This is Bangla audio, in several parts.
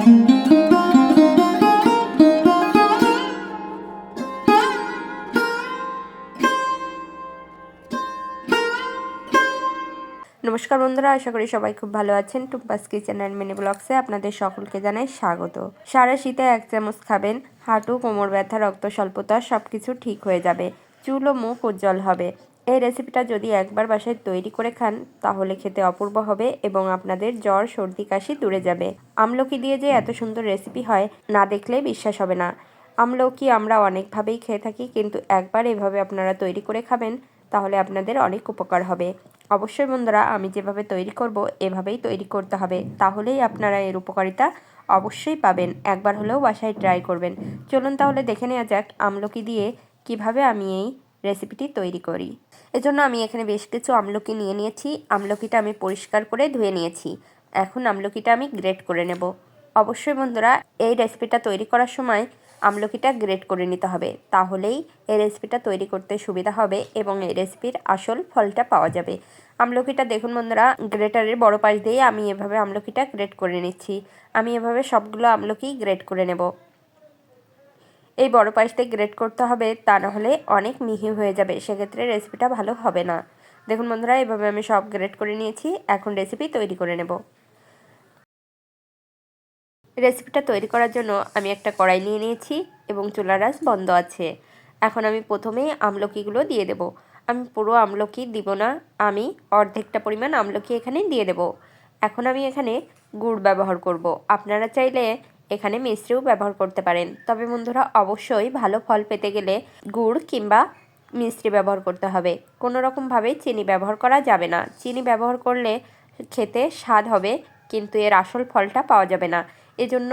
নমস্কার বন্ধুরা, আশা করি সবাই খুব ভালো আছেন। টুম্পাস কিচেন অ্যান্ড মিনি ব্লগসে আপনাদের সকলকে জানাই স্বাগত। সারা শীতে 1 চামচ খাবেন, হাঁটু, কোমর ব্যথা, রক্ত স্বল্পতা সবকিছু ঠিক হয়ে যাবে, চুল ও মুখ উজ্জ্বল হবে। এই রেসিপিটা যদি একবার বাসায় তৈরি করে খান তাহলে খেতে অপূর্ব হবে এবং আপনাদের জ্বর, সর্দি, কাশি দূরে যাবে। আমলকি দিয়ে যে এত সুন্দর রেসিপি হয়, না দেখলে বিশ্বাস হবে না। আমলকি আমরা অনেকভাবেই খেয়ে থাকি, কিন্তু একবার এভাবে আপনারা তৈরি করে খাবেন তাহলে আপনাদের অনেক উপকার হবে। অবশ্যই বন্ধুরা, আমি যেভাবে তৈরি করব এভাবেই তৈরি করতে হবে, তাহলেই আপনারা এর উপকারিতা অবশ্যই পাবেন। একবার হলেও বাসায় ট্রাই করবেন। চলুন তাহলে দেখে নেওয়া যাক আমলকি দিয়ে কিভাবে আমি এই রেসিপিটি তৈরি করি। এজন্য আমি এখানে বেশ কিছু আমলকি নিয়ে নিয়েছি। আমলকিটা আমি পরিষ্কার করে ধুয়ে নিয়েছি। এখন আমলকিটা আমি গ্রেট করে নেব। অবশ্যই বন্ধুরা, এই রেসিপিটা তৈরি করার সময় আমলকিটা গ্রেট করে নিতে হবে, তাহলেই এই রেসিপিটা তৈরি করতে সুবিধা হবে এবং এই রেসিপির আসল ফলটা পাওয়া যাবে। আমলকিটা দেখুন বন্ধুরা, গ্রেটারের বড় পাশ দিয়ে আমি এভাবে আমলকিটা গ্রেট করে নিচ্ছি। আমি এভাবে সবগুলো আমলকি গ্রেট করে নেব। এই বড় পাশ দিয়ে গ্রেট করতে হবে, তা নাহলে অনেক মিহি হয়ে যাবে, সেক্ষেত্রে রেসিপিটা ভালো হবে না। দেখুন বন্ধুরা, এভাবে আমি সব গ্রেট করে নিয়েছি। এখন রেসিপি তৈরি করে নেব। রেসিপিটা তৈরি করার জন্য আমি একটা কড়াই নিয়ে নিয়েছি এবং চুলার আঁচ বন্ধ আছে। এখন আমি প্রথমেই আমলকিগুলো দিয়ে দেব। আমি পুরো আমলকি দিব না, আমি অর্ধেকটা পরিমাণ আমলকি এখানে দিয়ে দেব। এখন আমি এখানে গুড় ব্যবহার করব। আপনারা চাইলে এখানে মিশ্রিও ব্যবহার করতে পারেন, তবে বন্ধুরা অবশ্যই ভালো ফল পেতে গেলে গুড় কিংবা মিশ্রি ব্যবহার করতে হবে। কোনো রকমভাবে চিনি ব্যবহার করা যাবে না। চিনি ব্যবহার করলে খেতে স্বাদ হবে, কিন্তু এর আসল ফলটা পাওয়া যাবে না। এজন্য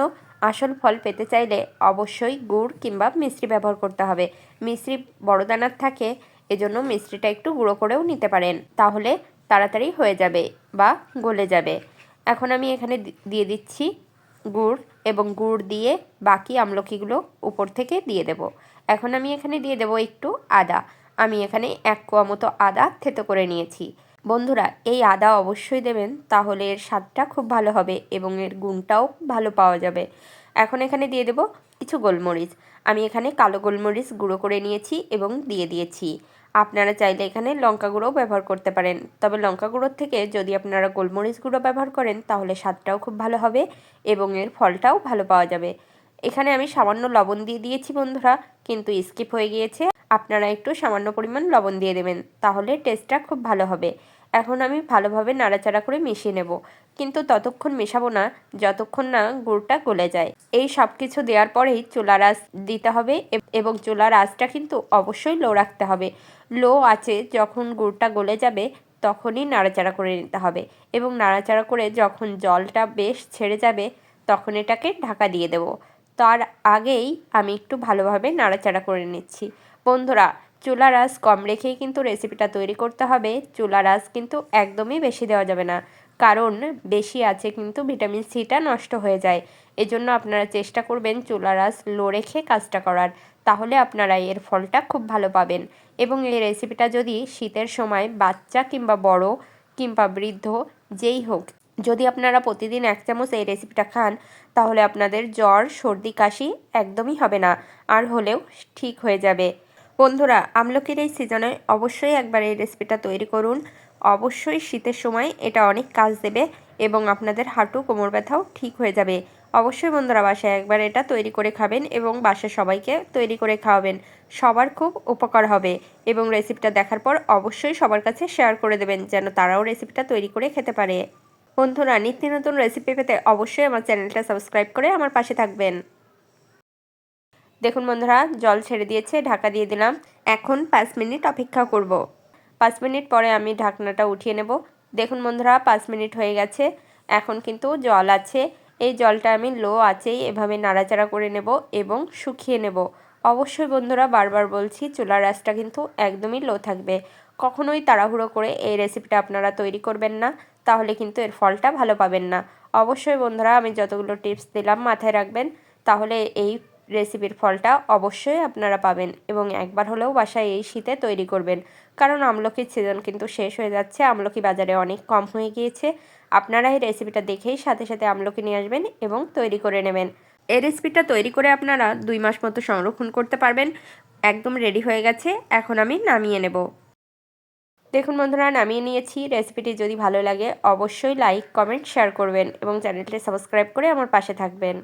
আসল ফল পেতে চাইলে অবশ্যই গুড় কিংবা মিশ্রি ব্যবহার করতে হবে। মিশ্রি বড় দানার থাকে, এজন্য মিশ্রিটা একটু গুঁড়ো করেও নিতে পারেন, তাহলে তাড়াতাড়ি হয়ে যাবে বা গলে যাবে। এখন আমি এখানে দিয়ে দিচ্ছি গুড় এবং গুড় দিয়ে বাকি আমলকিগুলো উপর থেকে দিয়ে দেব। এখন আমি এখানে দিয়ে দেব একটু আদা। আমি এখানে 1 কোয়া মতো আদা থেতো করে নিয়েছি। বন্ধুরা, এই আদা অবশ্যই দেবেন, তাহলে এর স্বাদটা খুব ভালো হবে এবং এর গুণটাও ভালো পাওয়া যাবে। এখন এখানে দিয়ে দেব কিছু গোলমরিচ। আমি এখানে কালো গোলমরিচ গুঁড়ো করে নিয়েছি এবং দিয়ে দিয়েছি। আপনারা চাইলে এখানে লঙ্কা গুঁড়োও ব্যবহার করতে পারেন, তবে লঙ্কা গুঁড়োর থেকে যদি আপনারা গোলমরিচ গুঁড়ো ব্যবহার করেন তাহলে স্বাদটাও খুব ভালো হবে এবং এর ফলটাও ভালো পাওয়া যাবে। এখানে আমি সামান্য লবণ দিয়ে দিয়েছি বন্ধুরা, কিন্তু স্কিপ হয়ে গিয়েছে। আপনারা একটু সামান্য পরিমাণ লবণ দিয়ে দেবেন, তাহলে টেস্টটা খুব ভালো হবে। এখন আমি ভালোভাবে নাড়াচাড়া করে মিশিয়ে নেব, কিন্তু ততক্ষণ মেশাবো না যতক্ষণ না গুড়টা গলে যায়। এই সব কিছু দেওয়ার পরেই চুলার আঁচ দিতে হবে এবং চুলার আঁচটা কিন্তু অবশ্যই লো রাখতে হবে। লো আঁচে যখন গুড়টা গলে যাবে তখনই নাড়াচাড়া করে নিতে হবে এবং নাড়াচাড়া করে যখন জলটা বেশ ছেড়ে যাবে তখন এটাকে ঢাকা দিয়ে দেব। তার আগেই আমি একটু ভালোভাবে নাড়াচাড়া করে নিচ্ছি। বন্ধুরা, চুলার আঁচ কম রেখেই কিন্তু রেসিপিটা তৈরি করতে হবে। চুলার আঁচ কিন্তু একদমই বেশি দেওয়া যাবে না, কারণ বেশি আছে কিন্তু ভিটামিন সিটা নষ্ট হয়ে যায়। এজন্য আপনারা চেষ্টা করবেন চুলার আঁচ লো রেখে কাজটা করার, তাহলে আপনারা এর ফলটা খুব ভালো পাবেন। এবং এই রেসিপিটা যদি শীতের সময় বাচ্চা কিংবা বড় কিংবা বৃদ্ধ যেই হোক, যদি আপনারা প্রতিদিন 1 চামচ এই রেসিপিটা খান তাহলে আপনাদের জ্বর, সর্দি, কাশি একদমই হবে না, আর হলেও ঠিক হয়ে যাবে। বন্ধুরা, আমলকির এই সিজনে অবশ্যই একবার এই রেসিপিটা তৈরি করুন। অবশ্যই শীতের সময় এটা অনেক কাজ দেবে এবং আপনাদের হাঁটু, কোমর ব্যথাও ঠিক হয়ে যাবে। অবশ্যই বন্ধুরা বাসায় একবার এটা তৈরি করে খাবেন এবং বাসার সবাইকে তৈরি করে খাওয়াবেন। সবার খুব উপকার হবে এবং রেসিপিটা দেখার পর অবশ্যই সবার কাছে শেয়ার করে দেবেন, যেন তারাও রেসিপিটা তৈরি করে খেতে পারে। বন্ধুরা, নিত্য নতুন রেসিপি পেতে অবশ্যই আমার চ্যানেলটা সাবস্ক্রাইব করে আমার পাশে থাকবেন। দেখুন বন্ধুরা, জল ছেড়ে দিয়েছে, ঢাকা দিয়ে দিলাম। এখন 5 মিনিট অপেক্ষা করব। 5 মিনিট পরে আমি ঢাকনাটা উঠিয়ে নেব। দেখুন বন্ধুরা, 5 মিনিট হয়ে গেছে। এখন কিন্তু জল আছে। এই জলটা আমি লো আঁচেই এভাবে নাড়াচাড়া করে নেব এবং শুকিয়ে নেব। অবশ্যই বন্ধুরা, বারবার বলছি চুলার আঁচটা কিন্তু একদমই লো থাকবে। কখনোই তাড়াহুড়ো করে এই রেসিপিটা আপনারা তৈরি করবেন না, তাহলে কিন্তু এর ফলটা ভালো পাবেন না। অবশ্যই বন্ধুরা, আমি যতগুলো টিপস দিলাম মাথায় রাখবেন, তাহলে এই রেসিপির ফলটা অবশ্যই আপনারা পাবেন এবং একবার হলেও বাসায় এই শীতে তৈরি করবেন, কারণ আমলকির সিজন কিন্তু শেষ হয়ে যাচ্ছে। আমলকি বাজারে অনেক কম হয়ে গিয়েছে। আপনারা এই রেসিপিটা দেখেই সাথে সাথে আমলকি নিয়ে আসবেন এবং তৈরি করে নেবেন। এই রেসিপিটা তৈরি করে আপনারা 2 মাস মতো সংরক্ষণ করতে পারবেন। একদম রেডি হয়ে গেছে, এখন আমি নামিয়ে নেব। দেখুন বন্ধুরা, নামিয়ে নিয়েছি। রেসিপিটি যদি ভালো লাগে অবশ্যই লাইক, কমেন্ট, শেয়ার করবেন এবং চ্যানেলটি সাবস্ক্রাইব করে আমার পাশে থাকবেন।